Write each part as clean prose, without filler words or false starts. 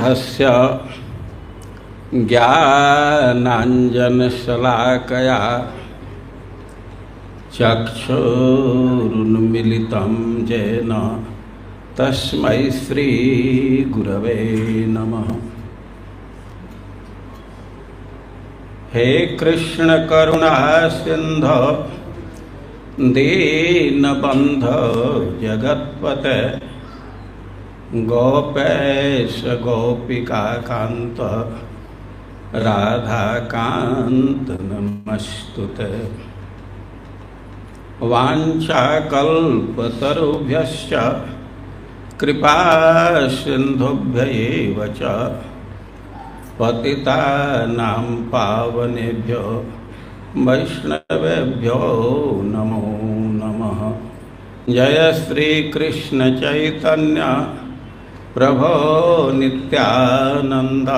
हस्य ज्ञानाञ्जनशलाकया चक्षुरुन्मिलितं येन तस्मै श्रीगुरवे नमः। हे कृष्ण करुणा सिंधु दीनबंधो जगत्पते गोपेश गोपिका कांत राधाकांत नमस्तुते। वाञ्छाकल्पतरुभ्यश्च कृपा सिन्धुभ्यैव च पतितानां पावनेभ्यो वैष्णवेभ्यो नमो नमः। जय श्री कृष्ण चैतन्य प्रभो नित्यानंद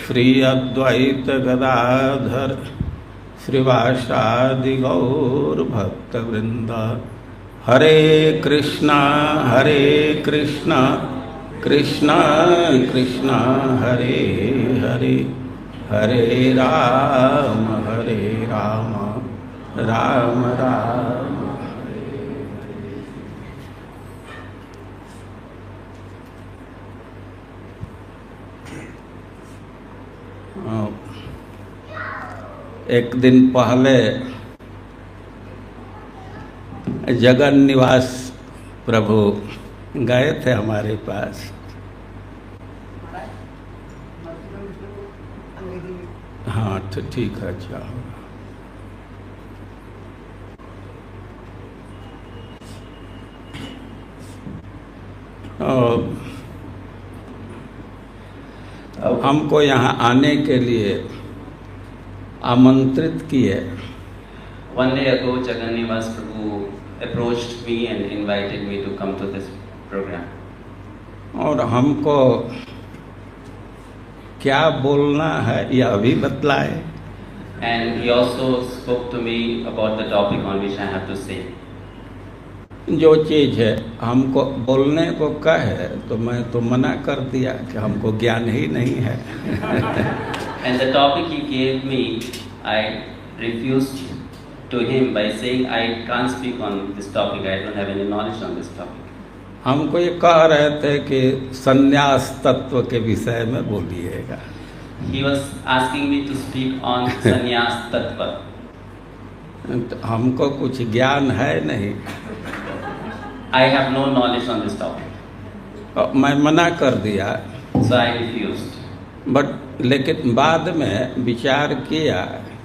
श्री अद्वैत गदाधर श्रीवासादि गौर भक्तवृंद। हरे कृष्णा कृष्णा कृष्णा हरे हरे, हरे राम राम राम। एक दिन पहले जगन निवास प्रभु गए थे हमारे पास। हाँ तो ठीक है, अच्छा होगा। हमको यहाँ आने के लिए आमंत्रित किए। One day ago, Jagan Nivas Prabhu approached me and invited me to come to this program. और हमको क्या बोलना है यह अभी बतलाए। And he also spoke to me about the topic on which I have to say. जो चीज़ है हमको बोलने को कहे तो मैं तो मना कर दिया कि हमको ज्ञान ही नहीं है। And the topic he gave me, I refused to him by saying I can't speak on this topic. I don't have any knowledge on this topic. हमको ये कह रहे थे कि संन्यास तत्व के विषय में बोलिएगा। He was asking me to speak on sannyas tattva. हमको कुछ ज्ञान है नहीं। I have no knowledge on this topic. मैं मना कर दिया। So I refused. लेकिन बाद में विचार किया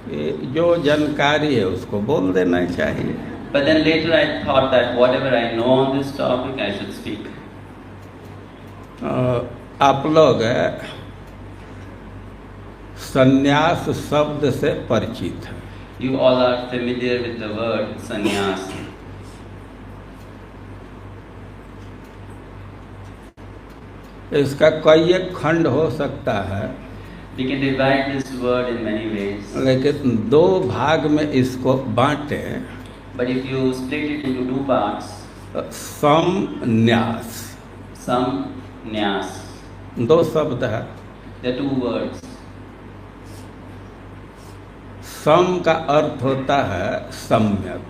कि जो जानकारी है उसको बोल देना चाहिए। But then later I thought that whatever I know on this topic, I should speak. आप लोग संन्यास शब्द से परिचित हैं। You all are familiar with the word sannyas. इसका कई एक खंड हो सकता है। We can divide this word in many ways. लेकिन दो भाग में इसको बांटे। But if you split it into two parts, संन्यास, samnyas, दो शब्द है। the two words. सम का अर्थ होता है सम्यक,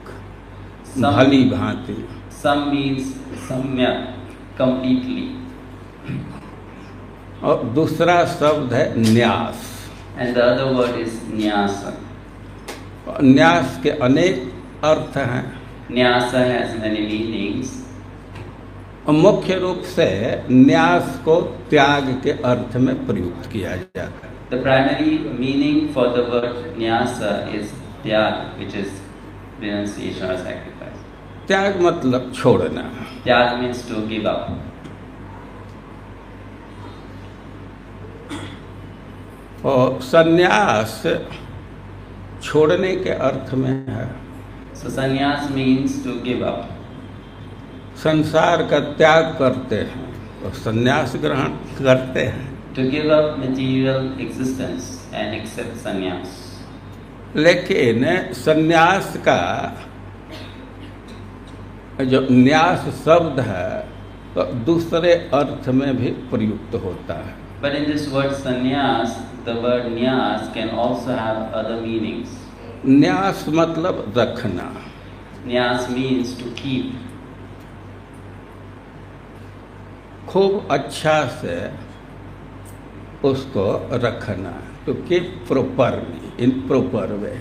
भली भांति। Sam means samyak, completely. और दूसरा शब्द है न्यास। And the other word is nyasa. न्यास के अनेक अर्थ हैं। Nyasa has many meanings. मुख्य रूप से न्यास को त्याग के अर्थ में प्रयुक्त किया जाता है। The primary meaning for the word nyasa is tyag, which is renunciation or sacrifice. त्याग मतलब छोड़ना। Tyag means to give up. और संन्यास छोड़ने के अर्थ में है। So sannyas means to give up. संसार का त्याग करते हैं और संन्यास ग्रहण करते हैं। To give up material existence and accept sannyas. लेकिन संन्यास का जो न्यास शब्द है तो दूसरे अर्थ में भी प्रयुक्त होता है। But in this word sannyas, the word nyas can also have other meanings. न्यास मतलब रखना। Nyas means to keep. खूब अच्छा से उसको रखना, to keep properly, in proper way।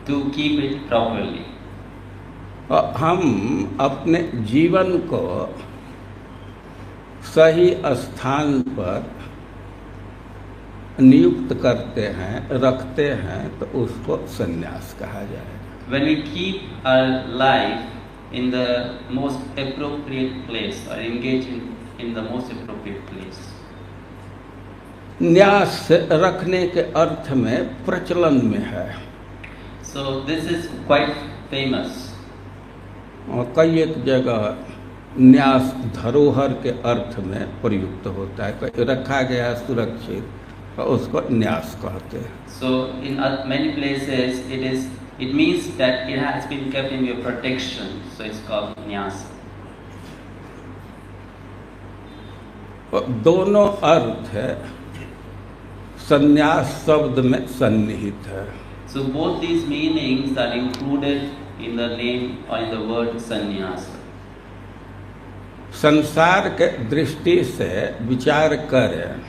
To keep it properly. और हम अपने जीवन को सही स्थान पर नियुक्त करते हैं, रखते हैं, तो उसको संन्यास कहा जाएगा। When we keep our life in the most appropriate place or engage in the most appropriate place. न्यास रखने के अर्थ में प्रचलन में है। So this is quite famous. और कई एक जगह न्यास धरोहर के अर्थ में प्रयुक्त होता है, कहीं रखा गया सुरक्षित, और उसको न्यास कहते हैं। So in many places it means that it has been kept in your protection, so it's called nyas. दोनों अर्थ है संन्यास शब्द में सन्निहित है। So both these meanings are included in the name or in the word sannyas. संसार के दृष्टि से विचार करें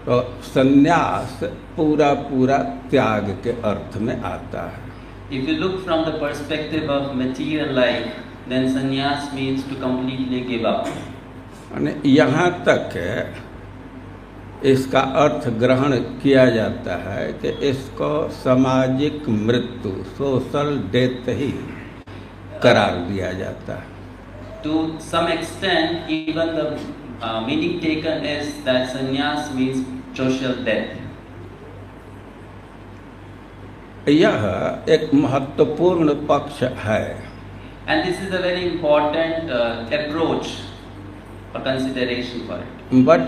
तो संन्यास पूरा पूरा त्याग के अर्थ में आता है। If you look from the perspective of material life, then sannyas means to completely give up. यहाँ तक इसका अर्थ ग्रहण किया जाता है कि इसको सामाजिक मृत्यु, सोशल डेथ ही करार दिया जाता है। To some extent, even the meaning taken is that sannyas means social death. यह एक महत्वपूर्ण पक्ष है। And this is a very important approach or consideration for it. But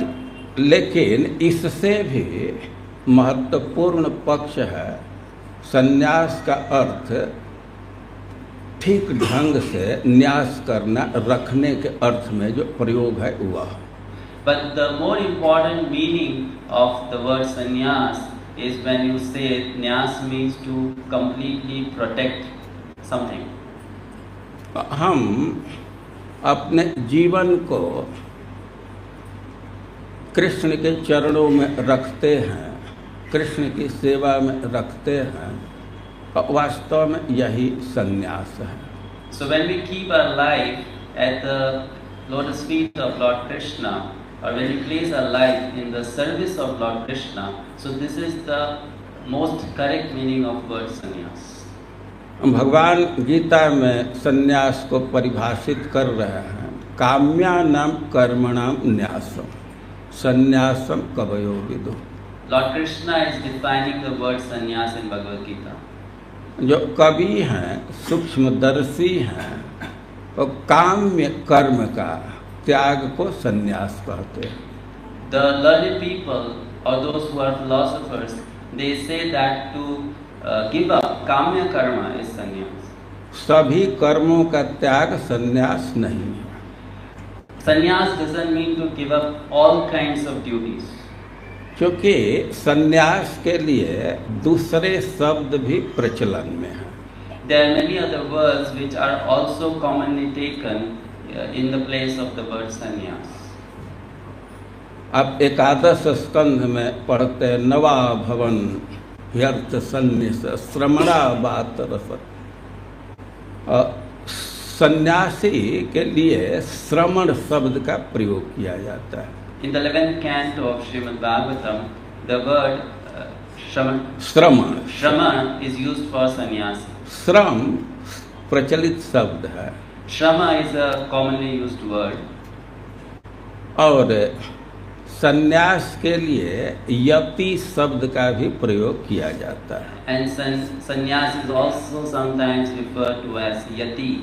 लेकिन इससे भी महत्वपूर्ण पक्ष है, संन्यास का अर्थ ठीक ढंग से न्यास करना, रखने के अर्थ में जो प्रयोग है वह। But the more important meaning of the word sannyas is when you say nyas means to completely protect something. हम अपने जीवन को कृष्ण के चरणों में रखते हैं, कृष्ण की सेवा में रखते हैं, वास्तव में यही संन्यास है। So when we keep our life at the lotus feet of Lord Krishna, or when we place our life in the service of Lord Krishna, so this is the most correct meaning of word sannyas. भगवान गीता में संन्यास को परिभाषित कर रहे हैं, काम्यानाम कर्मणाम न्यासम संन्यासम कवयो विदु। Lord Krishna is defining the word sannyas in Bhagavad Gita. जो कवि हैं, सूक्ष्मदर्शी हैं, तो काम्य कर्म का त्याग को संन्यास कहते हैं। The learned people or those who are philosophers, they say that to give up kamya karma is sannyas. सभी कर्मों का त्याग संन्यास नहीं है। Sannyas doesn't mean to give up all kinds of duties. क्योंकि संन्यास के लिए दूसरे शब्द भी प्रचलन में हैं। There are many other words which are also commonly taken in the place of the word sannyas. आप एकादश स्कंध में पढ़ते नवा भवन ह्यर्थ सन्निस श्रमणा बात रस। सन्यासी के लिए श्रमण शब्द का प्रयोग किया जाता है। In the 11th canto of Srimad Bhagavatam, the word Shrama is used for sannyas. श्रम प्रचलित शब्द है। Shrama is a commonly used word. और संन्यास के लिए यति शब्द का भी प्रयोग किया जाता है। And sannyas is also sometimes referred to as yati.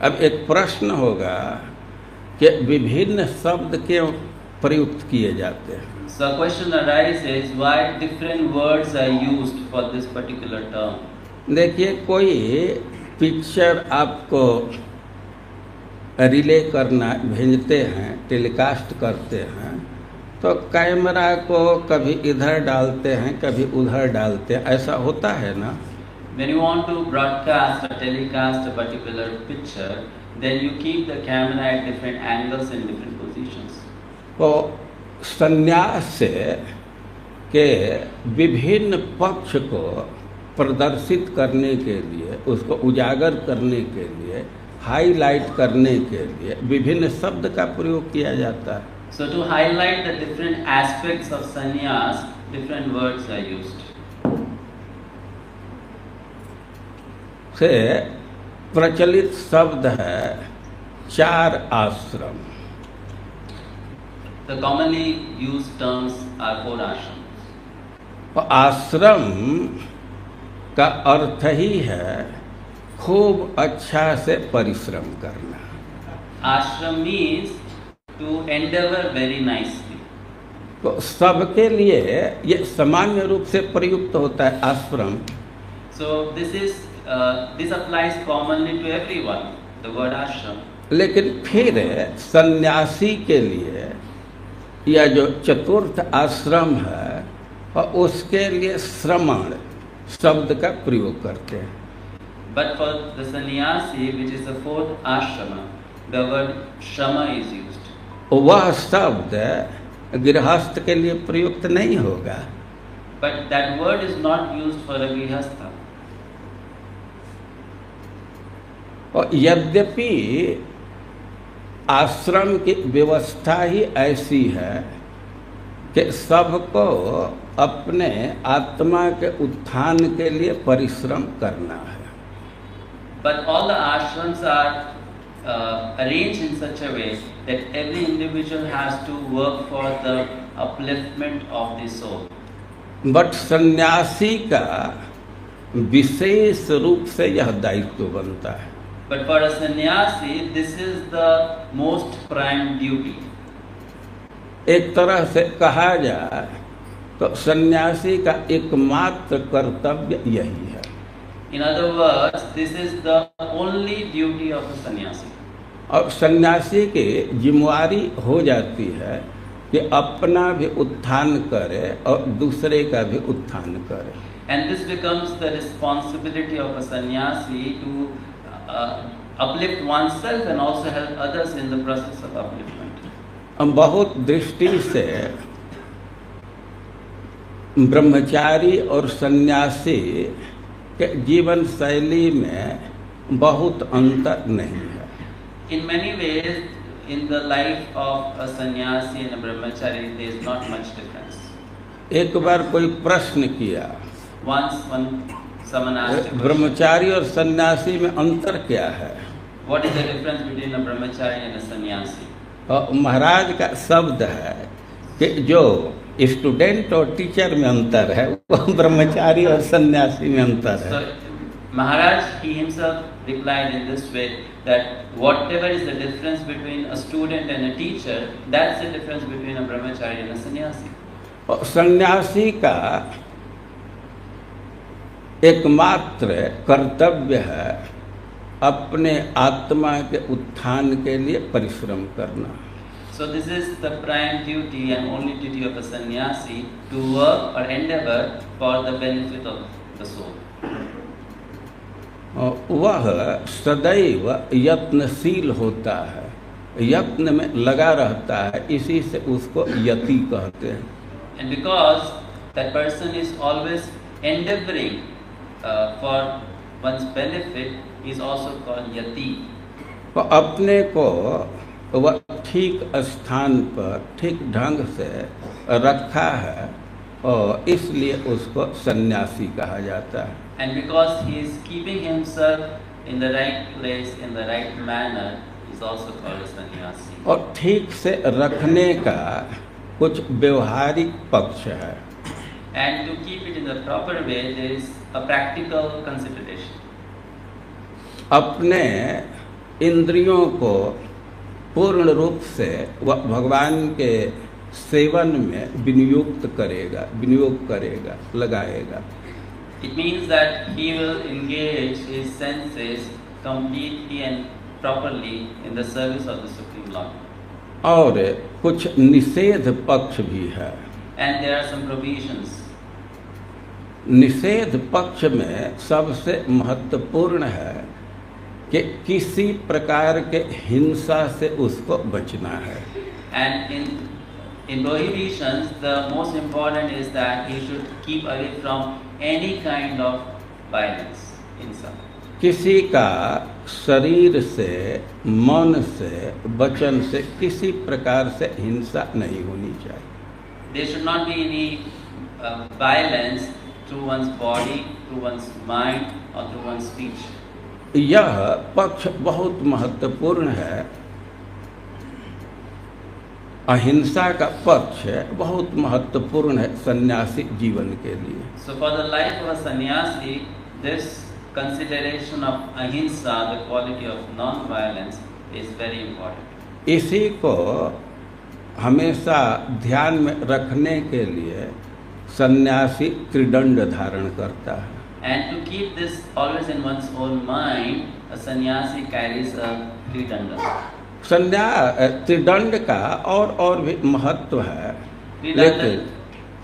अब एक प्रश्न होगा कि विभिन्न शब्द क्यों प्रयुक्त किए जाते हैं। So a question arises, why different words are used for this particular term? देखिए, कोई पिक्चर आपको रिले करना भेजते हैं, टेलीकास्ट करते हैं, तो कैमरा को कभी इधर डालते हैं, कभी उधर डालते हैं, ऐसा होता है ना? When you want to broadcast or telecast a particular picture, then you keep the camera at different angles and different positions. तो संन्यास के विभिन्न पक्ष को प्रदर्शित करने के लिए, उसको उजागर करने के लिए, हाईलाइट करने के लिए विभिन्न शब्द का प्रयोग किया जाता है. So to highlight the different aspects of sannyas, different words are used. से प्रचलित शब्द है 4 आश्रम. The commonly used terms are 4 ashrams. और आश्रम का अर्थ ही है खूब अच्छा से परिश्रम करना. Ashram means to endeavor very nicely. तो सबके लिए ये सामान्य रूप से प्रयुक्त होता है आश्रम. So this applies commonly to everyone, the word ashram. लेकिन फिर सन्यासी के लिए यह जो चतुर्थ आश्रम है, और उसके लिए श्रमण शब्द का प्रयोग करते हैं. But for the sannyasi, which is the 4th ashrama, the word shrama is used. वह शब्द गृहस्थ के लिए प्रयुक्त नहीं होगा. But that word is not used for a grihastha. और यद्यपि आश्रम की व्यवस्था ही ऐसी है कि सबको अपने आत्मा के उत्थान के लिए परिश्रम करना है. But all the ashrams are arranged in such a way that every individual has to work for the upliftment of the soul. But सन्यासी का विशेष रूप से यह दायित्व बनता है. But for a sannyasi, this is the most prime duty. एक तरह से कहा जाए तो सन्यासी का एकमात्र कर्तव्य यही है. In other words, this is the only duty of a sannyasi. और सन्यासी की जिम्मेवारी हो जाती है कि अपना भी उत्थान करे और दूसरे का भी उत्थान करे. And this becomes the responsibility of a sannyasi to uplift oneself and also help others in the process of upliftment. बहुत दृष्टि से ब्रह्मचारी और सन्यासी के जीवन शैली में बहुत अंतर नहीं है. In many ways, in the life of a sannyasi and a brahmachari, there is not much difference. एक बार कोई प्रश्न किया, Once someone asked a question, ब्रह्मचारी और सन्यासी में अंतर क्या है? what is the difference between a brahmachari and a sannyasi? और महाराज का शब्द है कि जो स्टूडेंट और टीचर में अंतर है वो ब्रह्मचारी और सन्यासी में अंतर है. So Maharaj, he himself replied in this way that whatever is the difference between a student and a teacher, that's the difference between a brahmachari and a sannyasi. और सन्यासी का एकमात्र कर्तव्य है अपने आत्मा के उत्थान के लिए परिश्रम करना. So this is the prime duty and only duty of a sannyasi, to work or endeavor for the benefit of the soul. वह सदैव यत्नशील होता है, यत्न में लगा रहता है, इसी से उसको यति कहते हैं. And because that person is always endeavoring for one's benefit, he is also called yati. तो अपने को वह ठीक स्थान पर ठीक ढंग से रखा है और इसलिए उसको सन्यासी कहा जाता है. And because he is keeping himself in the right place, in the right manner, he is also called a sannyasi. और ठीक से रखने का कुछ व्यवहारिक पक्ष है. And to keep it in the proper way, there is a practical consideration. अपने इंद्रियों को पूर्ण रूप से वह भगवान के सेवन में विनियोग करेगा, लगाएगा. It means that he will engage his senses completely and properly in the service of the Supreme Lord. और कुछ निषेध पक्ष भी है। And there are some provisions. निषेध पक्ष में सबसे महत्वपूर्ण है कि किसी प्रकार के हिंसा से उसको बचना है। And in prohibitions, the most important is that he should keep away from any kind of violence, hinsa. किसी का शरीर से, मन से, वचन से किसी प्रकार से हिंसा नहीं होनी चाहिए। There should not be any violence through one's body, through one's mind, or through one's speech. यह पक्ष बहुत महत्वपूर्ण है। अहिंसा का पक्ष बहुत महत्वपूर्ण है सन्यासी जीवन के लिए। So for the life of a sannyasi, this consideration of ahimsa, the quality of non-violence, is very important. इसी को हमेशा ध्यान में रखने के लिए सन्यासी त्रिदंड धारण करता है। And to keep this always in one's own mind, a sannyasi carries a tridanda. त्रिदंड का और भी महत्व है,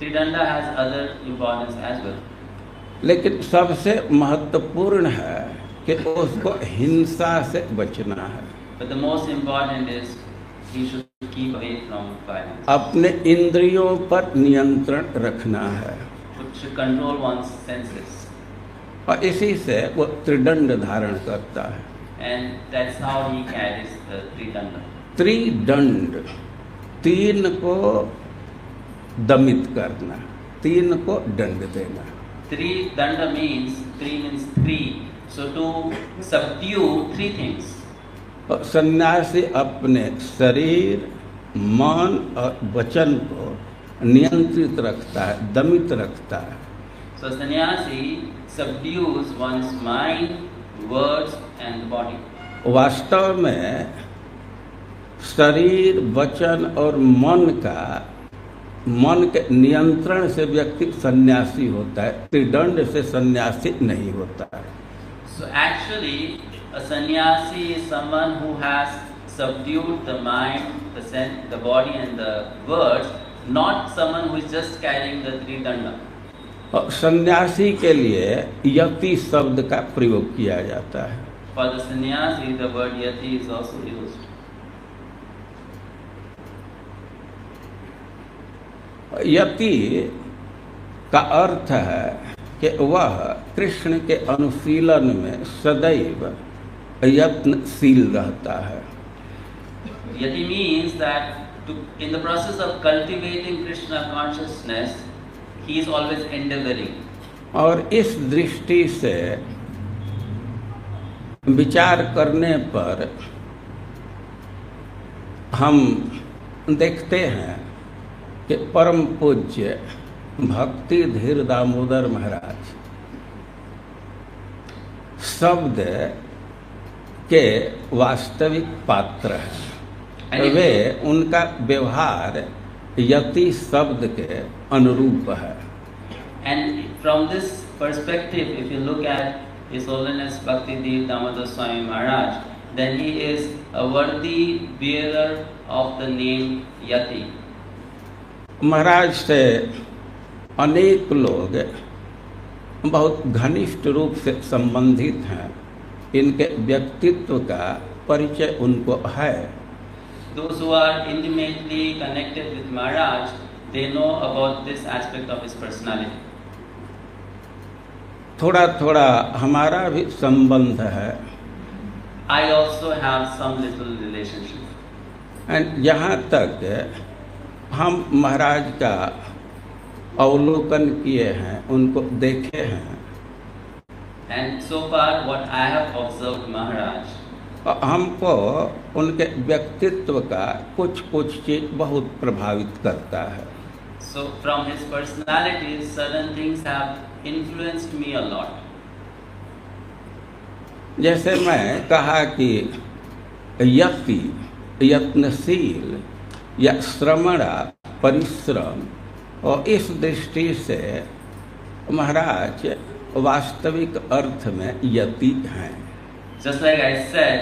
Tridanda has other importance as well. लेकिन सबसे महत्वपूर्ण है कि उसको हिंसा से बचना है। But the most important is he should keep away from violence. अपने इंद्रियों पर नियंत्रण रखना है। Should control one's senses. और इसी से वो त्रिदंड धारण करता है। And that's how he carries the tridanda. त्रिदंड, तीन को दमित करना, तीन को दंड देना। Tridanda means three. So to subdue three things. और सन्यासी अपने शरीर, मन और वचन को नियंत्रित रखता है, दमित रखता है। So sannyasi subdues one's mind, words and body. वास्तव में शरीर, वचन और मन के नियंत्रण से व्यक्ति सन्यासी होता है, त्रिदंड से सन्यासी नहीं होता है। So actually a sannyasi is someone who has subdued the mind, the body and the words, not someone who is just carrying the tridanda. और सन्यासी के लिए यति शब्द का प्रयोग किया जाता है। For the sannyasi, the word yati is also used. यति का अर्थ है कि वह कृष्ण के अनुशीलन में सदैव यत्नशील रहता है। Yati means that in the process of cultivating Krishna consciousness, he is always endeavoring. और इस दृष्टि से विचार करने पर हम देखते हैं कि परम पूज्य भक्ति धीर दामोदर महाराज शब्द के वास्तविक पात्र हैं। वे उनका व्यवहार यति शब्द के अनुरूप है। And from this perspective, if you look at His Holiness Bhakti Dev Damodar Swami Maharaj, then he is a worthy bearer of the name Yati. महाराज से अनेक लोग बहुत घनिष्ठ रूप से संबंधित हैं, इनके व्यक्तित्व का परिचय उनको है। Those who are intimately connected with Maharaj, they know about this aspect of his personality. थोड़ा थोड़ा हमारा भी संबंध है। I also have some little relationship. And यहाँ तक हम महाराज का अवलोकन किए हैं, उनको देखे हैं। And so far what I have observed Maharaj, हमको उनके व्यक्तित्व का कुछ चीज बहुत प्रभावित करता है। so from his personality, certain things have influenced me a lot. जैसे मैं कहा कि यति, यत्नशील या श्रमणा, परिश्रम, और इस दृष्टि से महाराज वास्तविक अर्थ में यति हैं। Just like I said,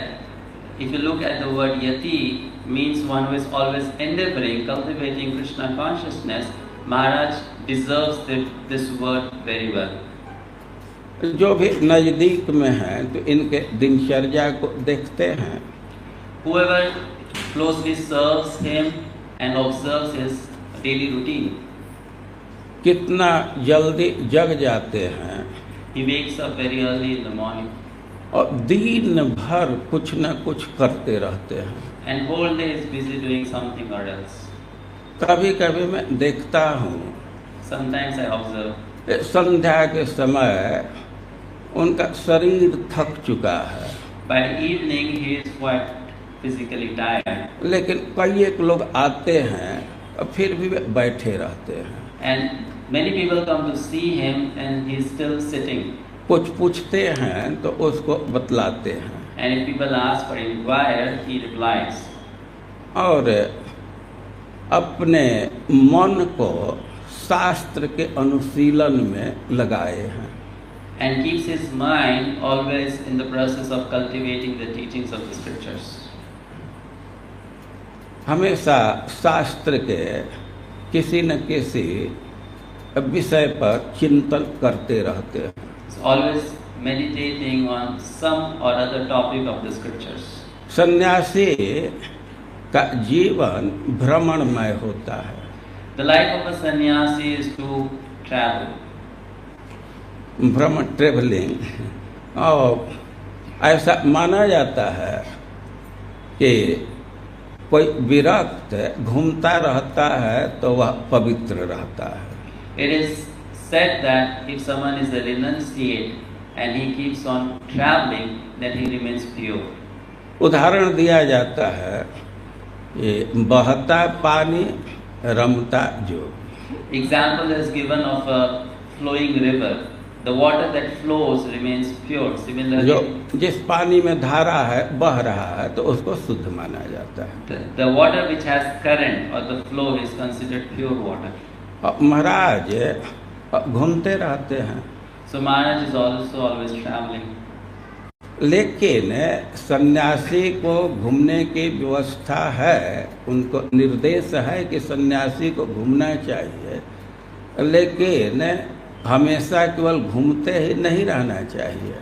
if you look at the word yati, means one who is always endeavoring, cultivating Krishna consciousness. Maharaj deserves this word very well. जो भी नज़दीक में हैं तो इनके दिनचर्या को देखते हैं. Whoever closely serves him and observes his daily routine, कितना जल्दी जग जाते हैं he wakes up very early in the morning और दिन भर कुछ न कुछ करते रहते हैं. and whole day is busy doing something or else. कभी कभी मैं देखता हूँ Sometimes I observe संध्या के समय उनका शरीर थक चुका है, by evening he is quite physically tired, लेकिन कई एक लोग आते हैं और फिर भी वे बैठे रहते हैं. and many people come to see him and he is still sitting. कुछ पूछते हैं तो उसको बतलाते हैं And if people ask or inquire, he replies. और अपने मन को शास्त्र के अनुशीलन में लगाए हैं. And keeps his mind always in the process of cultivating the teachings of the scriptures. हमेशा शास्त्र के किसी न किसी विषय पर चिंतन करते रहते हैं. So always meditating on some or other topic of the scriptures. सन्यासी का जीवन भ्रमणमय होता है. The life of a sannyasi is to travel. भ्रमण, ट्रेवलिंग. और ऐसा माना जाता है कि कोई विरक्त घूमता रहता है तो वह पवित्र रहता है. It is said that if someone is a renunciate and he keeps on traveling, then he remains pure. उदाहरण दिया जाता है ये बहता पानी रमता जोग. Example is given of a flowing river. The water that flows remains pure. Similarly, जो जिस पानी में धारा है बह रहा है तो उसको शुद्ध माना जाता है. the water which has current or the flow is considered pure water. और महाराज घूमते रहते हैं. So Maharaj is also always traveling. लेकिन सन्यासी को घूमने की व्यवस्था है, उनको निर्देश है कि सन्यासी को घूमना चाहिए, लेकिन हमेशा केवल घूमते ही नहीं रहना चाहिए.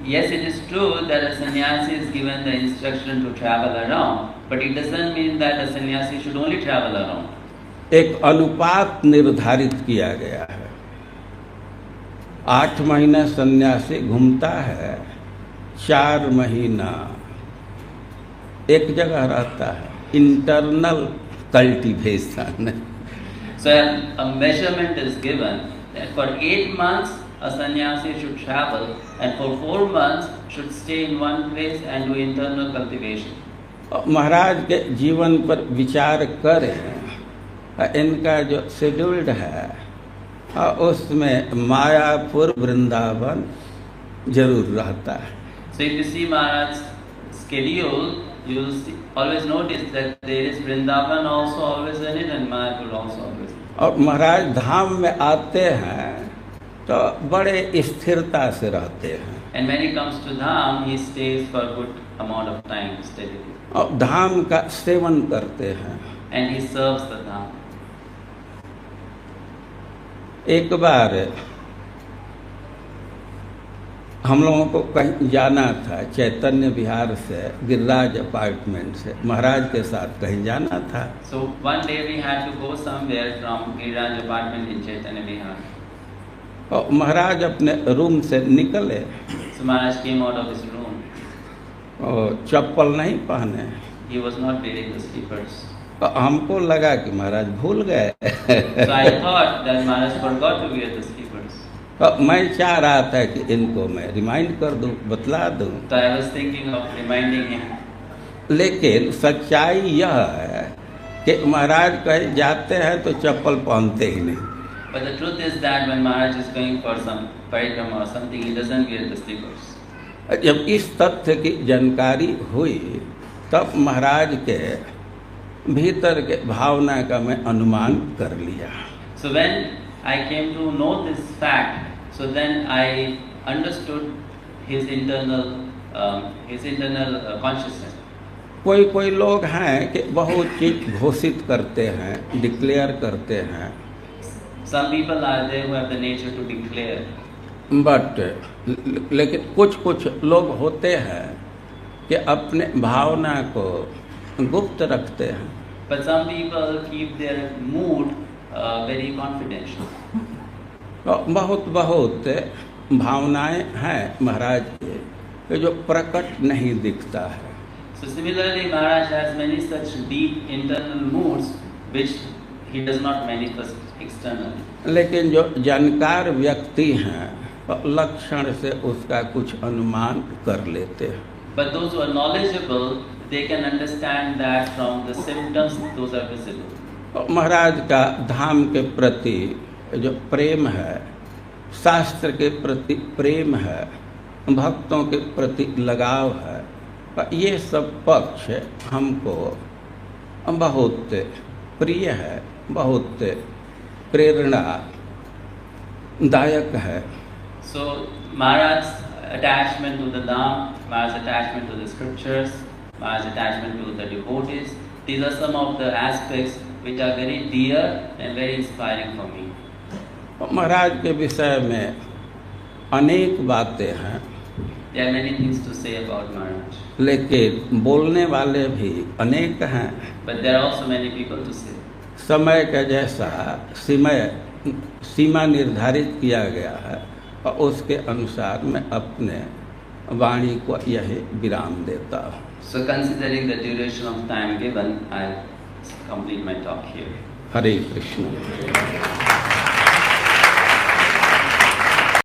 Yes, it is true that a sannyasi is given the instruction to travel around, but it doesn't mean that a sannyasi should only travel around. एक अनुपात निर्धारित किया गया है. 8 महीना सन्यासी घूमता है, 4 महीना एक जगह रहता है. Internal cultivation. So a measurement is given that for 8 months a sannyasi should travel and for 4 months should stay in one place and do internal cultivation. महाराज के जीवन पर विचार करें, इनका जो शेड्यूल्ड है उसमें मायापुर वृंदावन जरूर रहता है. So if you see Maharaj's schedule, you will always notice that there is Vrindavan also always in it and Mayapur also always. और महाराज धाम में आते हैं तो बड़े स्थिरता से रहते हैं. And when he comes to Dham, he stays for a good amount of time steadily. और धाम का सेवन करते हैं. And he serves the Dham. एक बार हम लोगों को कहीं जाना था, चैतन्य विहार से गिरिराज अपार्टमेंट से महाराज के साथ कहीं जाना था. So one day we had to go somewhere from Giriraj apartment in Chaitanya Vihar. और महाराज अपने रूम से निकले So Maharaj came out of his room. और चप्पल नहीं पहने. He was not wearing the slippers. हमको लगा कि महाराज भूल गए. So I thought that Maharaj forgot to wear the slippers. मैं चाह रहा था कि इनको मैं रिमाइंड कर दूं, बतला दूं. So I was thinking of reminding him. लेकिन सच्चाई यह है कि महाराज कहीं जाते हैं तो चप्पल पहनते ही नहीं. But the truth is that when Maharaj is going for some parikrama or something, he doesn't wear the slippers. जब इस तथ्य की जानकारी हुई तब महाराज के भीतर के भावना का मैं अनुमान कर लिया. So when I came to know this fact, so then I understood his internal his internal consciousness. कोई कोई लोग हैं कि बहुत चीज घोषित करते हैं, डिक्लेयर करते हैं, Some people are there who have the nature to declare, but लेकिन कुछ कुछ लोग होते हैं कि अपने भावना को गुप्त रखते हैं। but some people keep their mood very confidential. तो बहुत बहुत भावनाएं हैं महाराज के कि जो प्रकट नहीं दिखता है। So similarly, Maharaj has many such deep internal moods which he does not manifest externally. लेकिन जो जानकार व्यक्ति हैं तो लक्षण से उसका कुछ अनुमान कर लेते हैं। But those who are knowledgeable, they can understand that from the symptoms, those are visible. तो महाराज का धाम के प्रति जो प्रेम है, शास्त्र के प्रति प्रेम है, भक्तों के प्रति लगाव है, ये सब पक्ष हमको बहुत प्रिय है, बहुत प्रेरणादायक है। So Maharaj's attachment to the Dham, Maharaj's attachment to the scriptures, Maharaj's attachment to the devotees, these are some of the aspects which are very dear and very inspiring for me. महाराज के विषय में अनेक बातें हैं, There are many things to say about Maharaj, लेकिन बोलने वाले भी अनेक हैं। but there are also many people to say. समय का जैसा सीमा निर्धारित किया गया है और उसके अनुसार मैं अपने वाणी को यही विराम देता हूँ। So considering the duration of time given, I complete my talk here. Hare Krishna.